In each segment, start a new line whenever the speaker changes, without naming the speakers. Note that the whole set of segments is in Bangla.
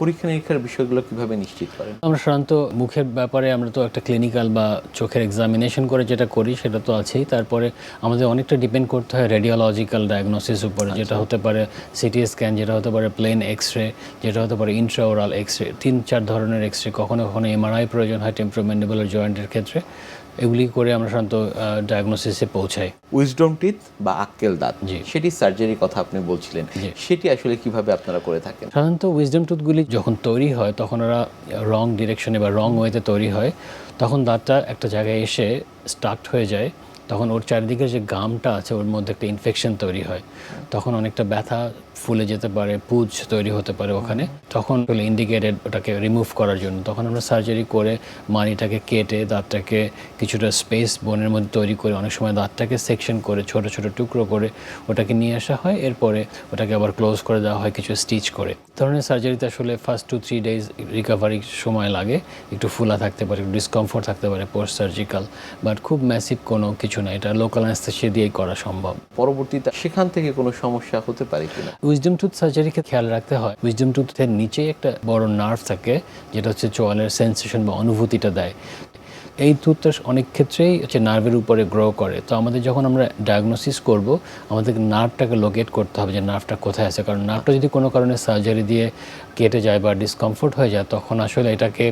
পরীক্ষা নিরীক্ষার বিষয়গুলো কিভাবে নিশ্চিত করেন?
আমরা সাধারণত মুখের ব্যাপারে আমরা তো একটা ক্লিনিক্যাল বা চোখের এক্সামিনেশন করে যেটা করি সেটা তো আছেই। তারপরে আমাদের অনেকটা ডিপেন্ড করতে হয় রেডিওলজিক্যাল ডায়াগনোসিস উপরে, যেটা হতে পারে সিটি স্ক্যান, যেটা হতে পারে প্লেন এক্স রে, যেটা হতে পারে ইন্ট্রাওরাল এক্স রে, 3-4 ধরনের এক্স রে, কখনো কখনো এমআরআই প্রয়োজন হয় টেম্পোরোম্যান্ডিবুলার জয়েন্টের ক্ষেত্রে। এগুলি করে আমরা সাধারণত ডায়াগনোসিসে পৌঁছাই।
উইজডম টিথ বা আক্কেল দাঁত,
জি।
সেটি সার্জারির কথা আপনি বলছিলেন,
জি।
সেটি আসলে কিভাবে আপনারা করে থাকেন?
সাধারণত উইজডম টুথগুলি যখন তৈরি হয় তখন ওরা রং ডিরেকশনে বা রং ওয়েতে তৈরি হয়, তখন দাঁতটা একটা জায়গায় এসে স্টার্ট হয়ে যায়, তখন ওর চারিদিকে যে গামটা আছে ওর মধ্যে একটা ইনফেকশন তৈরি হয়, তখন অনেকটা ব্যথা, ফুলে যেতে পারে, পুজ তৈরি হতে পারে ওখানে, তখন ইন্ডিকেটেড ওটাকে রিমুভ করার জন্য। তখন আমরা সার্জারি করে মাড়িটাকে কেটে দাঁতটাকে কিছুটা স্পেস বোনের মধ্যে তৈরি করে, অনেক সময় দাঁতটাকে সেকশন করে ছোট ছোট টুকরো করে ওটাকে নিয়ে আসা হয়, এরপরে ওটাকে আবার ক্লোজ করে দেওয়া হয় কিছু স্টিচ করে। ধরনের সার্জারিতে আসলে ফার্স্ট 2-3 ডেজ রিকভারি সময় লাগে, একটু ফুলা থাকতে পারে, একটু ডিসকমফোর্ট থাকতে পারে পোস্ট সার্জিক্যাল, বাট খুব ম্যাসিভ কোনো কিছু না, এটা লোকাল অ্যানেস্থেসিয়া দিয়েই করা সম্ভব।
পরবর্তীতে সেখান থেকে কোনো সমস্যা হতে পারে কিনা?
উইজডম টুথ সার্জারিকে খেয়াল রাখতে হয়, উইজডম টুথের নিচেই একটা বড় নার্ভ থাকে যেটা হচ্ছে চোয়ালের সেন্সেশন বা অনুভূতিটা দেয়। এই টুথটা অনেক ক্ষেত্রেই হচ্ছে নার্ভের উপরে গ্রো করে, তো আমাদের যখন আমরা ডায়াগনোসিস করব আমাদের নার্ভটাকে লোকেট করতে হবে যে নার্ভটা কোথায় আছে, কারণ নার্ভটা যদি কোনো কারণে সার্জারি দিয়ে কেটে যায় বা ডিসকমফোর্ট হয়ে যায় তখন আসলে এটাকে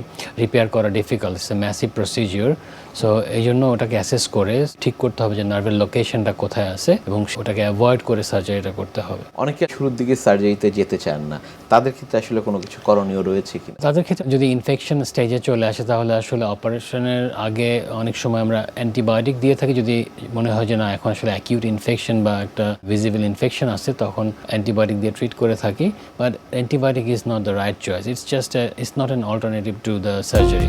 রিপেয়ার করা difficult, it's a massive procedure. So এই জন্য ওটাকে অ্যাসেস করে ঠিক করতে হবে যে নার্ভের লোকেশনটা কোথায় আছে এবং ওটাকে অ্যাভয়েড করে সার্জারিটা করতে হবে।
অনেকে শুরুর দিকে সার্জারিতে যেতে চান না, তাদের ক্ষেত্রে আসলে কোনো কিছু করণীয় রয়েছে কিনা?
তাদের ক্ষেত্রে যদি ইনফেকশন স্টেজে চলে আসে তাহলে আসলে অপারেশনের আগে অনেক সময় আমরা অ্যান্টিবায়োটিক দিয়ে থাকি, যদি মনে হয় যে না এখন আসলে অ্যাকিউট ইনফেকশন বা একটা ভিজিবল ইনফেকশন আছে তখন অ্যান্টিবায়োটিক দিয়ে ট্রিট করে থাকি, but antibiotic is not the right choice, it's not an alternative to the surgery.